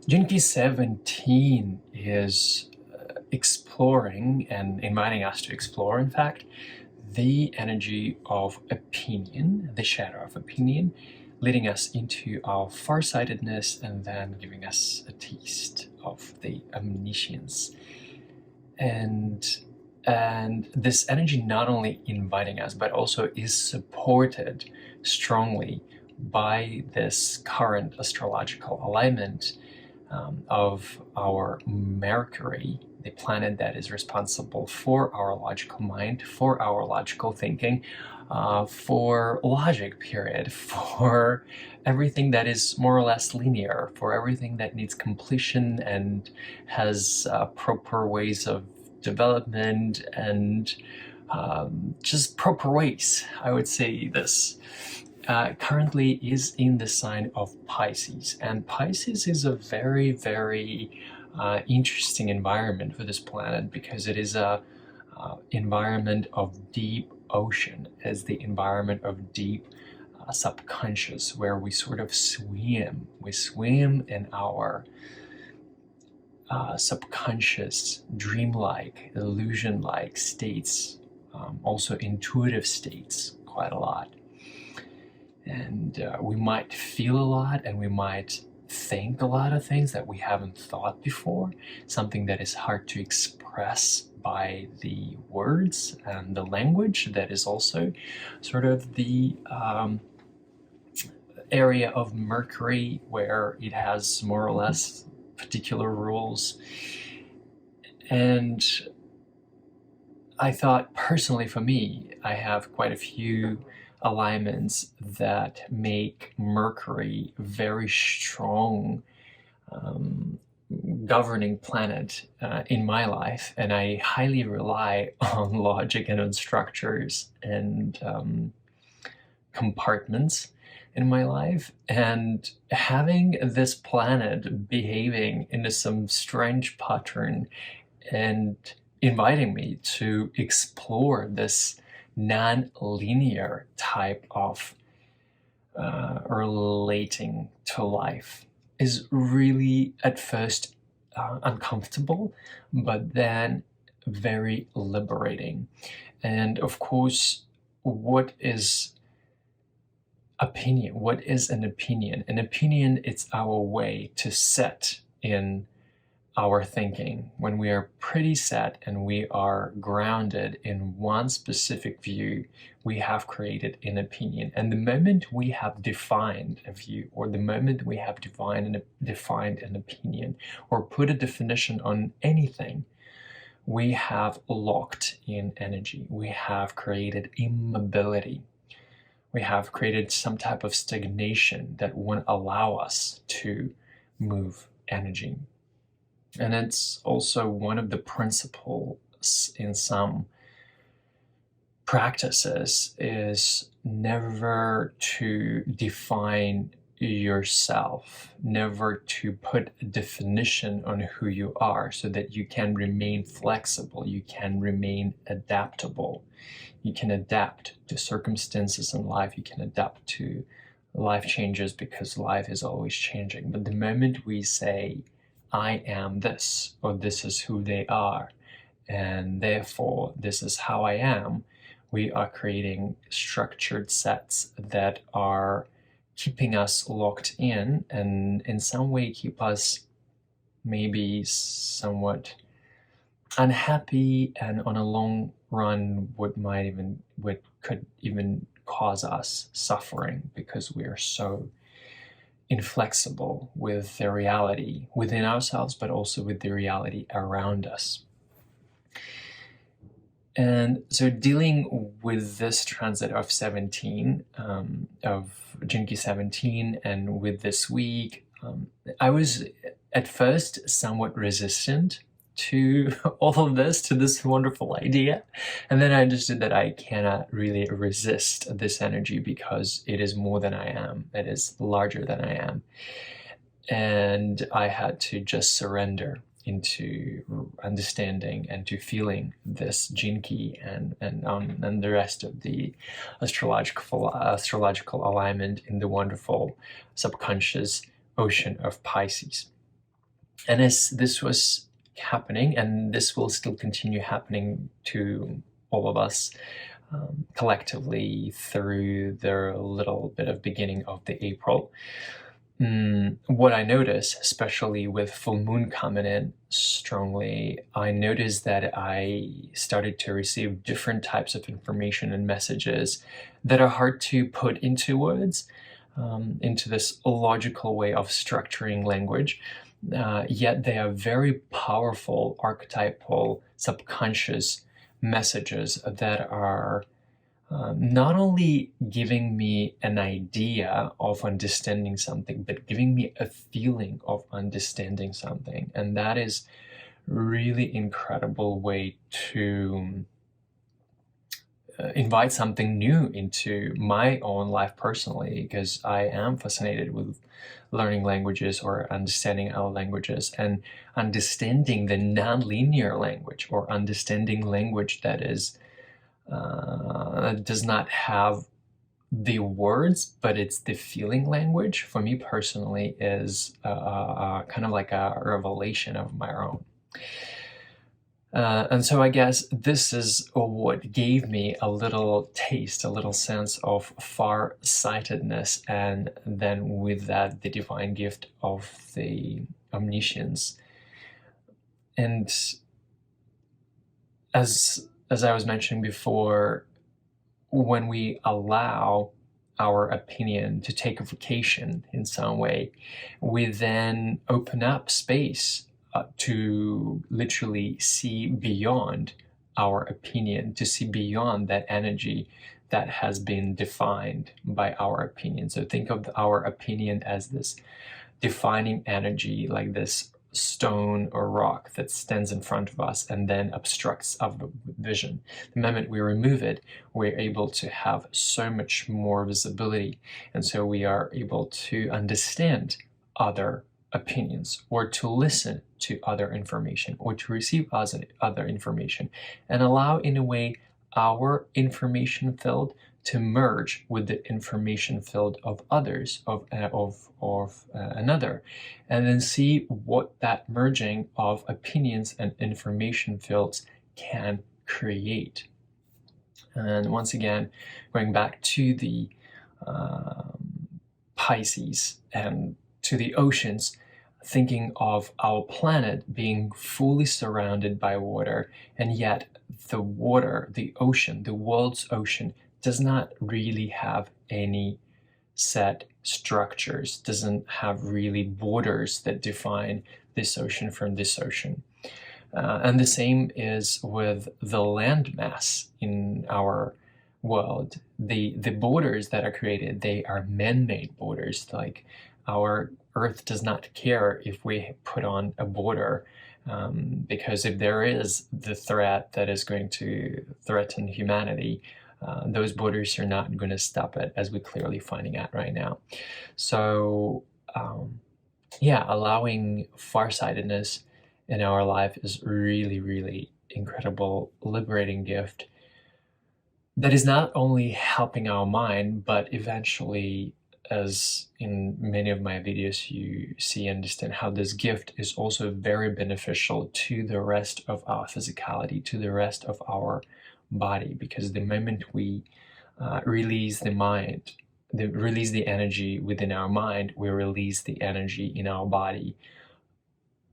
Jinki 17 is exploring and inviting us to explore, in fact, the energy of opinion, the shadow of opinion, leading us into our far-sightedness and then giving us a taste of the omniscience. And this energy not only inviting us, but also is supported strongly by this current astrological alignment of our Mercury, the planet that is responsible for our logical mind, for our logical thinking, for logic, period, for everything that is more or less linear, for everything that needs completion and has proper ways of development and just proper ways, I would say this. Currently is in the sign of Pisces, and Pisces is a very, very interesting environment for this planet because it is a environment of deep ocean, as the environment of deep subconscious, where we sort of swim. We swim in our subconscious, dreamlike, illusion-like states, also intuitive states quite a lot. And we might feel a lot, and we might think a lot of things that we haven't thought before, something that is hard to express by the words and the language. That is also sort of the area of Mercury where it has more or less particular rules. And I thought, personally for me, I have quite a few alignments that make Mercury very strong governing planet in my life, and I highly rely on logic and on structures and compartments in my life, and having this planet behaving in some strange pattern and inviting me to explore this non-linear type of relating to life is really at first uncomfortable, but then very liberating. And of course, what is opinion? What is an opinion? An opinion, it's our way to set in our thinking. When we are pretty set and we are grounded in one specific view, we have created an opinion. And the moment we have defined a view, or the moment we have defined an opinion, or put a definition on anything, we have locked in energy. We have created immobility. We have created some type of stagnation that won't allow us to move energy. And it's also one of the principles in some practices is never to define yourself, never to put a definition on who you are, so that you can remain flexible, you can remain adaptable, you can adapt to circumstances in life, you can adapt to life changes, because life is always changing. But the moment we say, I am this, or this is who they are, and therefore this is how I am, we are creating structured sets that are keeping us locked in, and in some way keep us maybe somewhat unhappy, and on a long run could even cause us suffering, because we are so inflexible with the reality within ourselves, but also with the reality around us. And so dealing with this transit of 17, of Jinki 17, and with this week, I was at first somewhat resistant to all of this, to this wonderful idea. And then I understood that I cannot really resist this energy, because it is more than I am. It is larger than I am. And I had to just surrender into understanding and to feeling this Jinki and the rest of the astrological alignment in the wonderful subconscious ocean of Pisces. And as this was happening, and this will still continue happening to all of us collectively through the little bit of beginning of the April, what I notice, especially with full moon coming in strongly, I noticed that I started to receive different types of information and messages that are hard to put into words, into this logical way of structuring language. Yet they are very powerful, archetypal, subconscious messages that are not only giving me an idea of understanding something, but giving me a feeling of understanding something. And that is really incredible way to invite something new into my own life personally, because I am fascinated with learning languages or understanding other languages, and understanding the non-linear language, or understanding language that is does not have the words, but it's the feeling language, for me personally is kind of like a revelation of my own. And so I guess this is what gave me a little taste, a little sense of far-sightedness, and then with that, the divine gift of the omniscience. And as I was mentioning before, when we allow our opinion to take a vacation in some way, we then open up space to literally see beyond our opinion, to see beyond that energy that has been defined by our opinion. So think of our opinion as this defining energy, like this stone or rock that stands in front of us and then obstructs our vision. The moment we remove it, we're able to have so much more visibility, and so we are able to understand other opinions, or to listen to other information, or to receive other information, and allow, in a way, our information field to merge with the information field of others, of another, and then see what that merging of opinions and information fields can create. And once again, going back to the Pisces and to the oceans, thinking of our planet being fully surrounded by water, and yet the water, the ocean, the world's ocean, does not really have any set structures, doesn't have really borders that define this ocean from this ocean. And the same is with the land mass in our world. The borders that are created, they are man-made borders. Like, our Earth does not care if we put on a border, because if there is the threat that is going to threaten humanity, those borders are not going to stop it, as we're clearly finding out right now. So yeah, allowing far-sightedness in our life is really, really incredible, liberating gift that is not only helping our mind, but eventually, as in many of my videos, you see and understand how this gift is also very beneficial to the rest of our physicality, to the rest of our body, because the moment we release the mind, release the energy within our mind, we release the energy in our body,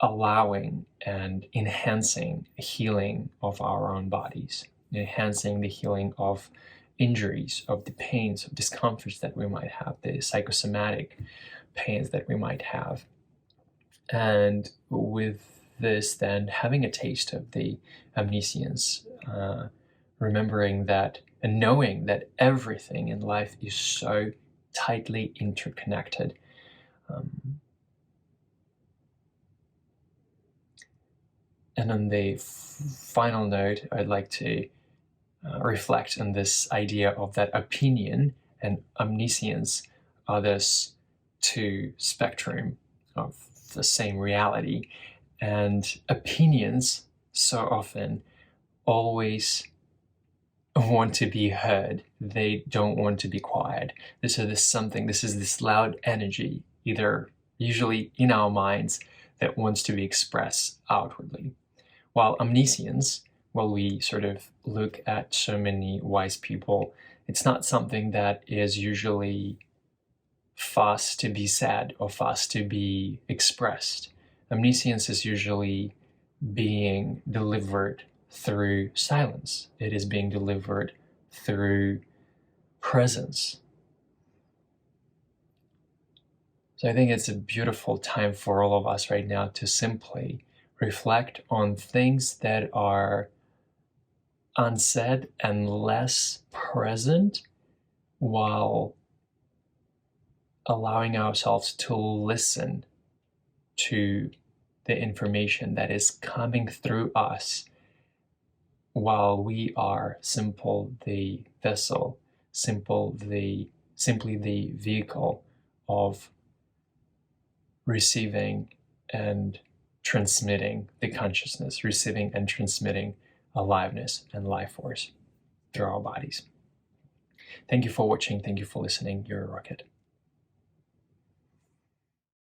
allowing and enhancing healing of our own bodies, enhancing the healing of injuries, of the pains, of discomforts that we might have, the psychosomatic pains that we might have. And with this, then having a taste of the omniscience, remembering that and knowing that everything in life is so tightly interconnected. And on the final note, I'd like to reflect on this idea of that opinion and omniscience are this two spectrum of the same reality. And opinions so often always want to be heard. They don't want to be quiet. This is this loud energy, either usually in our minds, that wants to be expressed outwardly. While omniscience, while we sort of look at so many wise people, it's not something that is usually fast to be said or fast to be expressed. Omniscience is usually being delivered through silence. It is being delivered through presence. So I think it's a beautiful time for all of us right now to simply reflect on things that are unsaid and less present, while allowing ourselves to listen to the information that is coming through us, while we are simply the vessel, simply the vehicle of receiving and transmitting the consciousness, receiving and transmitting aliveness and life force through our bodies. Thank you for watching. Thank you for listening. You're a rocket.